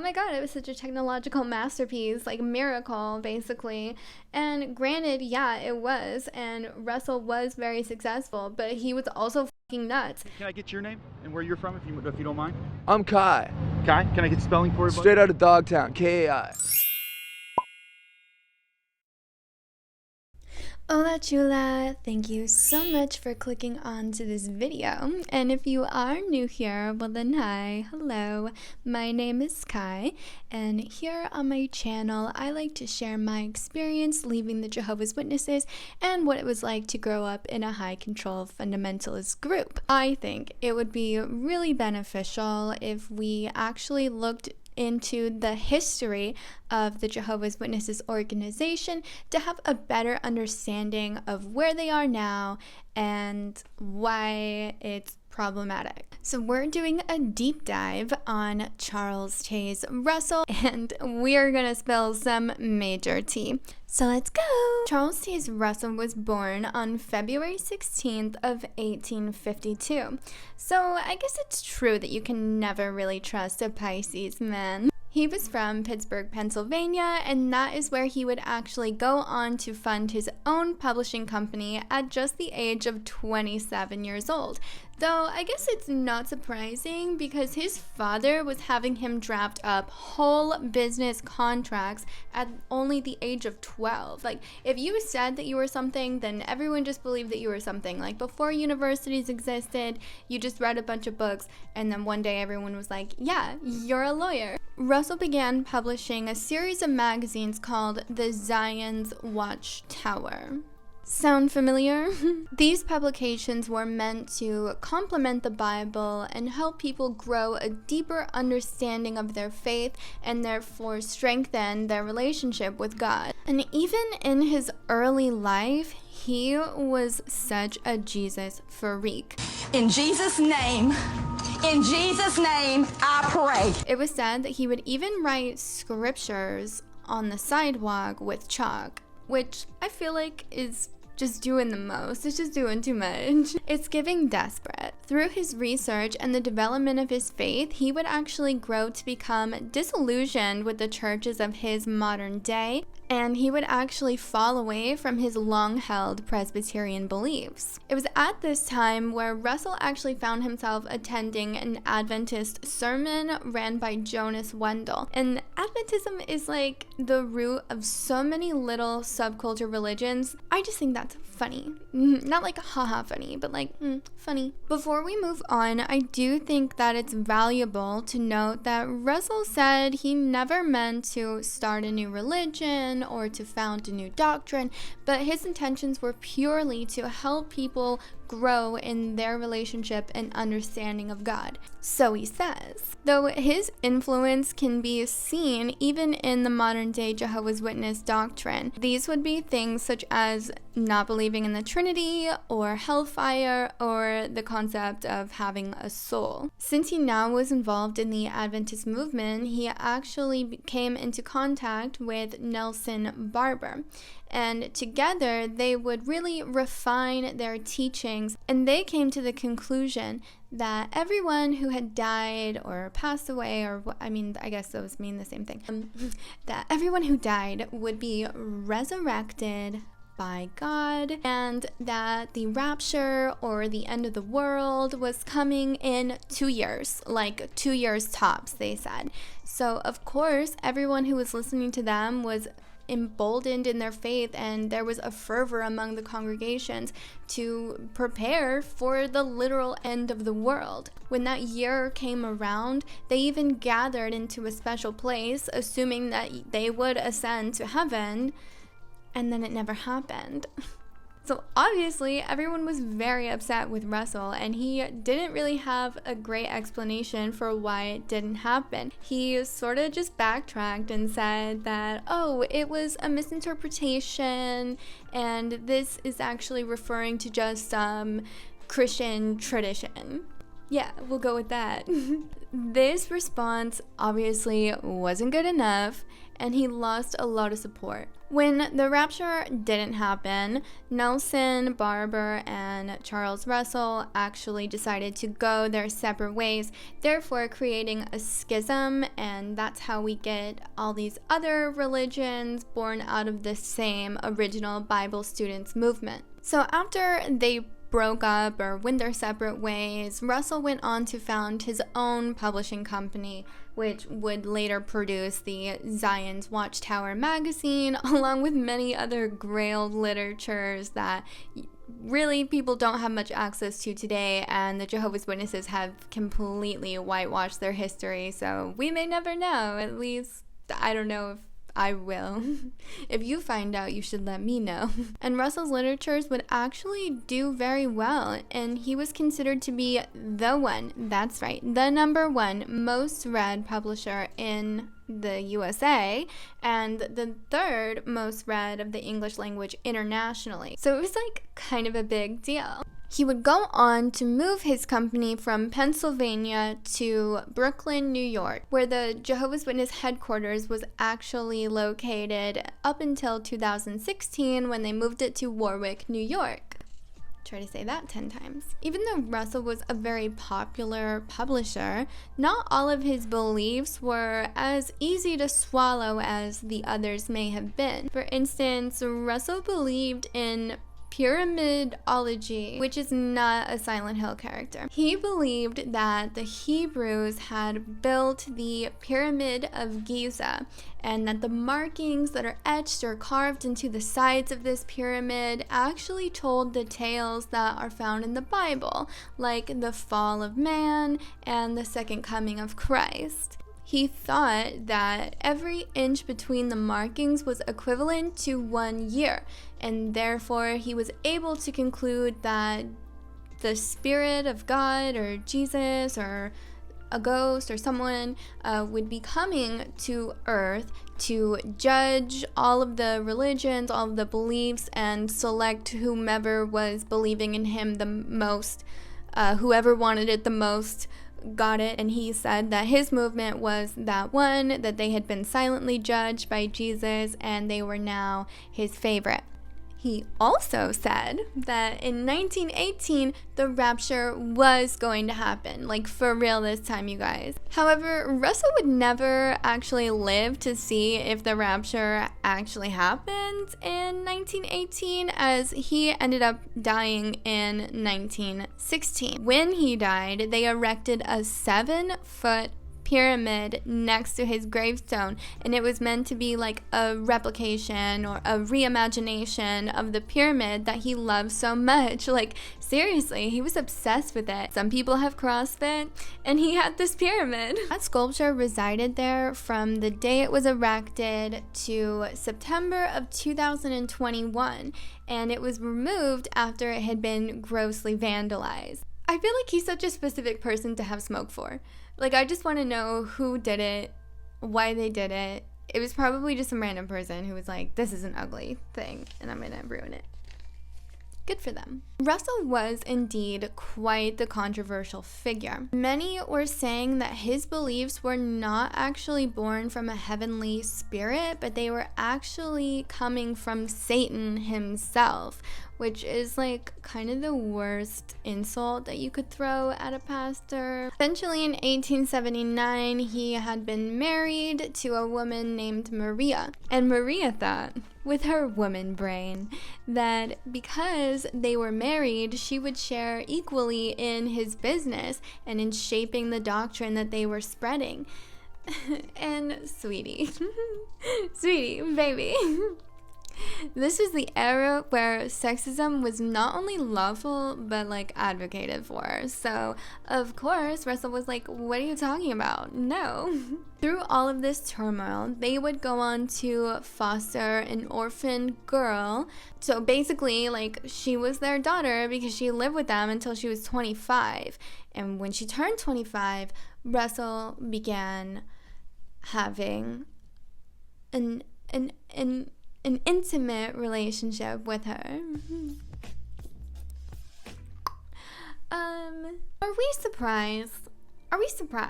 my god, it was such a technological masterpiece, like miracle, basically. And granted, yeah, it was, and Russell was very successful, but he was also fucking nuts. Can I get your name and where you're from, if you don't mind? I'm Kai. Kai, can I get spelling for you? Straight out of Dogtown, K-A-I. Hola Chula, thank you so much for clicking on to this video, and if you are new here, well then hi, hello, my name is Kai, and here on my channel I like to share my experience leaving the Jehovah's Witnesses and what it was like to grow up in a high control fundamentalist group. I think it would be really beneficial if we actually looked into the history of the Jehovah's Witnesses organization to have a better understanding of where they are now and why it's problematic. So we're doing a deep dive on Charles Taze Russell, and we're gonna spill some major tea. So let's go! Charles Taze Russell was born on February 16th of 1852. So I guess it's true that you can never really trust a Pisces man. He was from Pittsburgh, Pennsylvania, and that is where he would actually go on to fund his own publishing company at just the age of 27 years old. Though I guess it's not surprising because his father was having him draft up whole business contracts at only the age of 12. Like, if you said that you were something, then everyone just believed that you were something. Like, before universities existed, you just read a bunch of books, and then one day everyone was like, yeah, you're a lawyer. Russell began publishing a series of magazines called the Zion's Watchtower. Sound familiar? These publications were meant to complement the Bible and help people grow a deeper understanding of their faith and therefore strengthen their relationship with God. And even in his early life, he was such a Jesus freak. In Jesus' name, I pray. It was said that he would even write scriptures on the sidewalk with chalk, which I feel like is just doing the most. It's just doing too much. It's giving desperate. Through his research and the development of his faith, he would actually grow to become disillusioned with the churches of his modern day, and he would actually fall away from his long-held Presbyterian beliefs. It was at this time where Russell actually found himself attending an Adventist sermon ran by Jonas Wendell. And Adventism is like the root of so many little subculture religions. I just think that's funny. Not like haha funny, but like funny. Before we move on, I do think that it's valuable to note that Russell said he never meant to start a new religion or to found a new doctrine, but his intentions were purely to help people grow in their relationship and understanding of God. So he says. Though his influence can be seen even in the modern day Jehovah's Witness doctrine. These would be things such as not believing in the Trinity or hellfire or the concept of having a soul. Since he now was involved in the Adventist movement, he actually came into contact with Nelson Barber. And together they would really refine their teachings, and they came to the conclusion that everyone who had died or passed away, or I guess those mean the same thing, that everyone who died would be resurrected by God, and that the rapture or the end of the world was coming in 2 years, like 2 years tops, they said. So of course everyone who was listening to them was emboldened in their faith, and there was a fervor among the congregations to prepare for the literal end of the world. When that year came around, they even gathered into a special place, assuming that they would ascend to heaven, and then it never happened. So obviously everyone was very upset with Russell, and he didn't really have a great explanation for why it didn't happen. He sort of just backtracked and said that, oh, it was a misinterpretation, and this is actually referring to just some Christian tradition. Yeah, we'll go with that. This response obviously wasn't good enough, and he lost a lot of support. When the rapture didn't happen, Nelson Barber and Charles Russell actually decided to go their separate ways, therefore creating a schism, and that's how we get all these other religions born out of the same original Bible students movement. So after they broke up or went their separate ways, Russell went on to found his own publishing company, which would later produce the Zion's Watchtower magazine, along with many other Grail literatures that really people don't have much access to today, and the Jehovah's Witnesses have completely whitewashed their history, so we may never know. At least, I don't know if I will. If you find out, you should let me know. And Russell's literatures would actually do very well, and he was considered to be the one, that's right, the number one most read publisher in the USA, and the third most read of the English language internationally. So it was like kind of a big deal. He would go on to move his company from Pennsylvania to Brooklyn, New York, where the Jehovah's Witness headquarters was actually located up until 2016 when they moved it to Warwick, New York. Try to say that 10 times. Even though Russell was a very popular publisher, not all of his beliefs were as easy to swallow as the others may have been. For instance, Russell believed in Pyramidology, which is not a Silent Hill character. He believed that the Hebrews had built the Pyramid of Giza, and that the markings that are etched or carved into the sides of this pyramid actually told the tales that are found in the Bible, like the fall of man and the second coming of Christ. He thought that every inch between the markings was equivalent to 1 year, and therefore he was able to conclude that the Spirit of God or Jesus or a ghost or someone would be coming to Earth to judge all of the religions, all of the beliefs, and select whomever was believing in him the most, whoever wanted it the most got it. And he said that his movement was that one, that they had been silently judged by Jesus and they were now his favorite. He also said that in 1918, the rapture was going to happen, like for real this time, you guys. However, Russell would never actually live to see if the rapture actually happened in 1918, as he ended up dying in 1916. When he died, they erected a 7-foot pyramid next to his gravestone, and it was meant to be like a replication or a reimagination of the pyramid that he loved so much. Like, seriously, he was obsessed with it. Some people have CrossFit, and he had this pyramid. That sculpture resided there from the day it was erected to September of 2021, and it was removed after it had been grossly vandalized. I feel like he's such a specific person to have smoke for. Like, I just want to know who did it, why they did it. It was probably just some random person who was like, this is an ugly thing, and I'm going to ruin it. Good for them. Russell was indeed quite the controversial figure. Many were saying that his beliefs were not actually born from a heavenly spirit, but they were actually coming from Satan himself, which is like kind of the worst insult that you could throw at a pastor. Eventually in 1879, he had been married to a woman named Maria, and Maria thought, with her woman brain, that because they were married, she would share equally in his business and in shaping the doctrine that they were spreading. And sweetie, baby. This is the era where sexism was not only lawful, but like advocated for. So, of course, Russell was like, what are you talking about? No. Through all of this turmoil, they would go on to foster an orphan girl. So basically, like, she was their daughter because she lived with them until she was 25. And when she turned 25, Russell began having an intimate relationship with her. Are we surprised? Are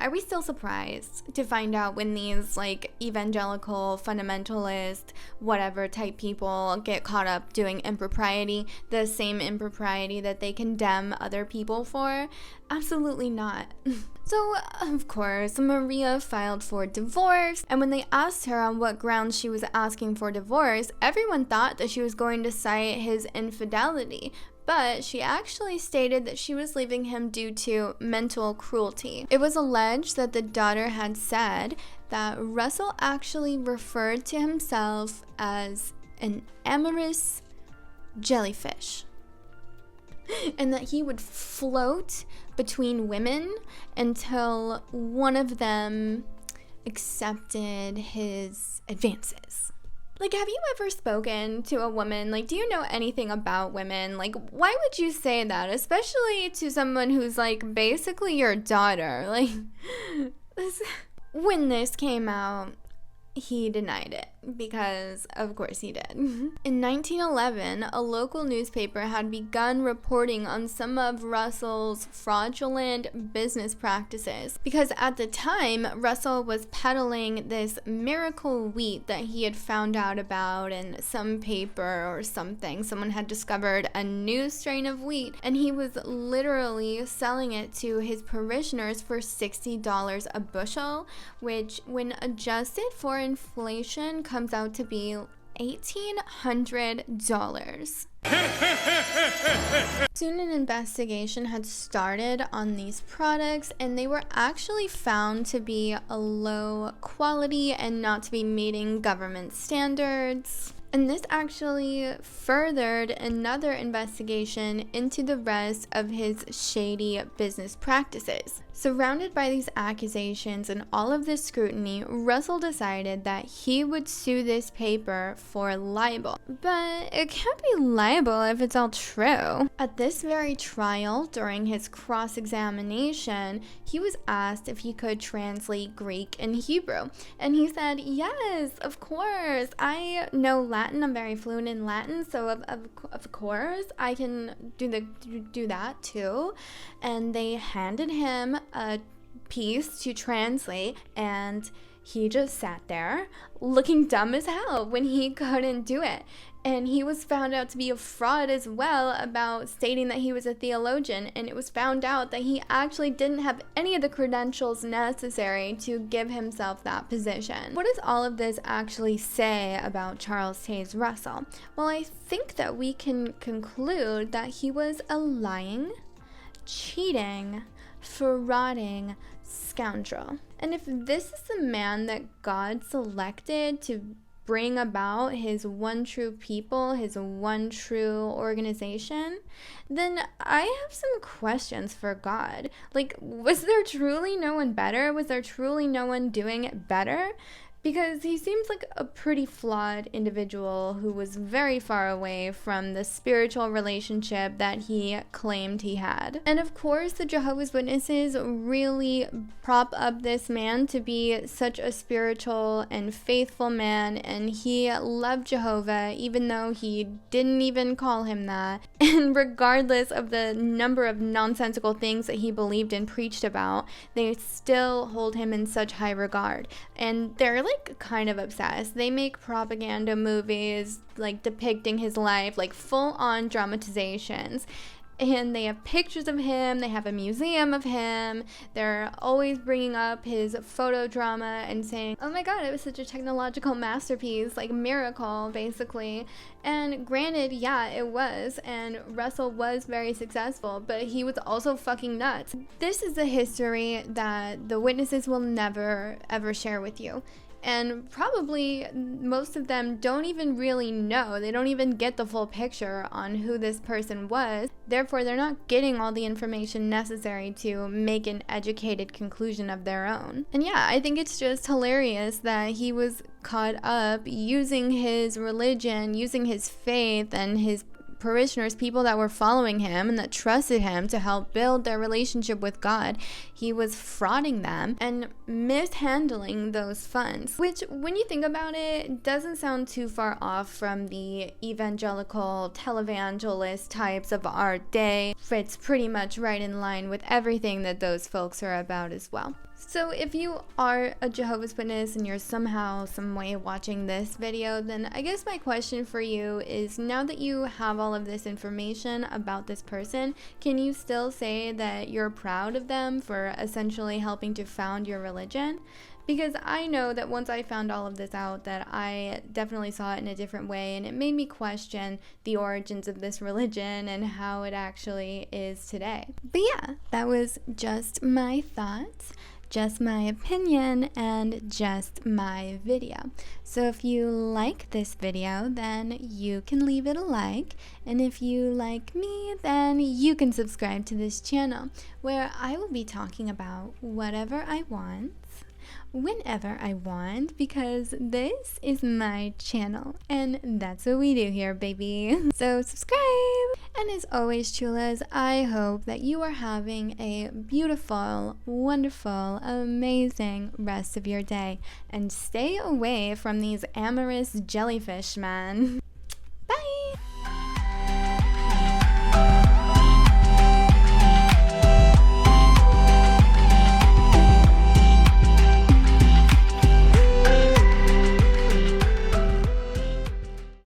we still surprised to find out when these like evangelical, fundamentalist, whatever type people get caught up doing impropriety, the same impropriety that they condemn other people for? Absolutely not. So, of course, Maria filed for divorce, and when they asked her on what grounds she was asking for divorce, everyone thought that she was going to cite his infidelity. But she actually stated that she was leaving him due to mental cruelty. It was alleged that the daughter had said that Russell actually referred to himself as an amorous jellyfish, and that he would float between women until one of them accepted his advances. Like, have you ever spoken to a woman? Like, do you know anything about women? Like, why would you say that? Especially to someone who's, like, basically your daughter. Like, when this came out, he denied it, because of course he did. In 1911, a local newspaper had begun reporting on some of Russell's fraudulent business practices, because at the time, Russell was peddling this miracle wheat that he had found out about in some paper or something. Someone had discovered a new strain of wheat, and he was literally selling it to his parishioners for $60 a bushel, which, when adjusted for inflation, comes out to be $1,800. Soon an investigation had started on these products, and they were actually found to be a low quality and not to be meeting government standards. And this actually furthered another investigation into the rest of his shady business practices. Surrounded by these accusations and all of this scrutiny, Russell decided that he would sue this paper for libel. But it can't be libel if it's all true. At this very trial, during his cross-examination, he was asked if he could translate Greek and Hebrew. And he said, yes, of course. I know Latin. I'm very fluent in Latin, so of course I can do that too. And they handed him a piece to translate, and he just sat there looking dumb as hell when he couldn't do it. And he was found out to be a fraud as well about stating that he was a theologian, and it was found out that he actually didn't have any of the credentials necessary to give himself that position. What does all of this actually say about Charles Taze Russell? Well, I think that we can conclude that he was a lying, cheating, frauding scoundrel. And if this is the man that God selected to bring about his one true people, his one true organization, then I have some questions for God. Like, was there truly no one better? Was there truly no one doing it better? Because he seems like a pretty flawed individual who was very far away from the spiritual relationship that he claimed he had. And of course, the Jehovah's Witnesses really prop up this man to be such a spiritual and faithful man, and he loved Jehovah even though he didn't even call him that. And regardless of the number of nonsensical things that he believed and preached about, they still hold him in such high regard. And they're like kind of obsessed. They make propaganda movies like depicting his life, like full-on dramatizations. And they have pictures of him, they have a museum of him, they're always bringing up his photo drama and saying, oh my god, it was such a technological masterpiece, like miracle, basically. And granted, yeah, it was, and Russell was very successful, but he was also fucking nuts. This is a history that the witnesses will never, ever share with you. And probably most of them don't even really know. They don't even get the full picture on who this person was. Therefore, they're not getting all the information necessary to make an educated conclusion of their own. And yeah, I think it's just hilarious that he was caught up using his religion, using his faith and his parishioners, people that were following him and that trusted him to help build their relationship with God, he was frauding them and mishandling those funds, which, when you think about it, doesn't sound too far off from the evangelical televangelist types of our day. Fits pretty much right in line with everything that those folks are about as well. So if you are a Jehovah's Witness and you're somehow, some way watching this video, then I guess my question for you is, now that you have all of this information about this person, can you still say that you're proud of them for essentially helping to found your religion? Because I know that once I found all of this out, that I definitely saw it in a different way, and it made me question the origins of this religion and how it actually is today. But yeah, that was just my thoughts, just my opinion, and just my video. So if you like this video, then you can leave it a like, and if you like me, then you can subscribe to this channel, where I will be talking about whatever I want, whenever I want, because this is my channel and that's what we do here, baby. So subscribe. And as always, chulas, I hope that you are having a beautiful, wonderful, amazing rest of your day, and stay away from these amorous jellyfish men.